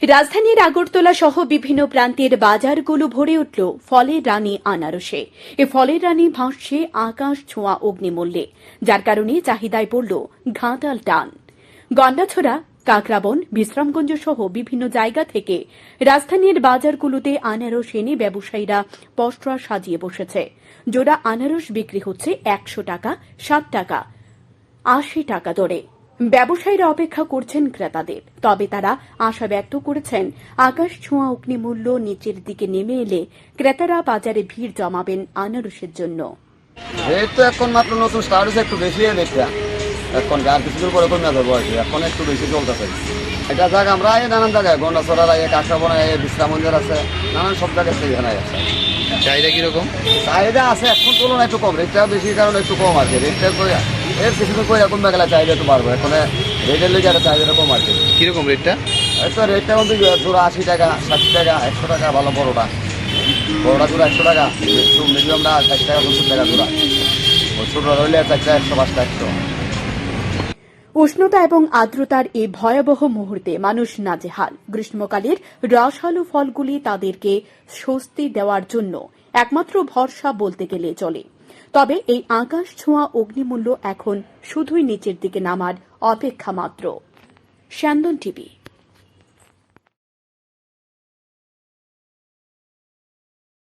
রাজধানীর আগরতলা সহ বিভিন্ন প্রান্তের বাজারগুলো ভরে উঠল ফলের রানী আনারসে। এ ফলের রানী ভাসছে আকাশ ছোঁয়া অগ্নিমূল্যে, যার কারণে চাহিদায় পড়ল ঘাটাল টান। গন্ডাছড়া, কাকরাবন, বিশ্রামগঞ্জ সহ বিভিন্ন জায়গা থেকে রাজধানীর বাজারগুলোতে আনারস এনে ব্যবসায়ীরা পসরা সাজিয়ে বসেছে। জোড়া আনারস বিক্রি হচ্ছে ১০০ টাকা, ৬০ টাকা, ৮০ টাকা দরে। ব্যবসায়ীরা অপেক্ষা করছেন ক্রেতাদের, তবে তারা আশা ব্যক্ত করেছেন আকাশ ছোঁয়া অগ্নিমূল্য নিচের দিকে নেমে এলে ক্রেতারা বাজারে ভিড় জমাবেন আনারসের জন্য। রেট তো এখন মাত্র নতুন স্টার্ট হয়েছে, একটু বেশি রেটটা এখন আর কিছুদিন পরে কমে যাবে বয়সে, এখন একটু বেশি চলতেছে। এটা জায়গা আমরা নানান জায়গায় গন্ডাছড়ার কাঁকড়াবন, বিশ্রামগঞ্জের আছে, নানান সব জায়গায় এখানে আছে। চাহিদা কিরকম? চাহিদা আছে এখন তুলনায় একটু কম, রেটটা বেশি কারণে একটু কম আছে। রেটটা এর কিছুদিন করে কমে গেলে চাহিদা একটু বাড়বে, এখন রেটের লেগে একটা চাহিদাটা কম আছে। কিরকম রেটটা? তো রেটটা কিন্তু জোড়া ৮০ টাকা, ৬০ টাকা, ১০০ টাকা ভালো বড়োটা জোড়া ১০০ টাকা, মিডিয়ামটা ৬০ টাকা, ৭০ টাকা জোড়া, ছোটো রইলে ৪টা ১০০, ৫টা ১০০। উষ্ণতা এবং আর্দ্রতার এই ভয়াবহ মুহূর্তে মানুষ নাজেহাল। গ্রীষ্মকালের রসালো ফলগুলি তাদেরকে স্বস্তি দেওয়ার জন্য একমাত্র ভরসা বলতে গেলে চলে। তবে এই আকাশ ছোঁয়া অগ্নিমূল্য এখন শুধুই নিচের দিকে নামার অপেক্ষা মাত্র। স্যান্দন টিভি।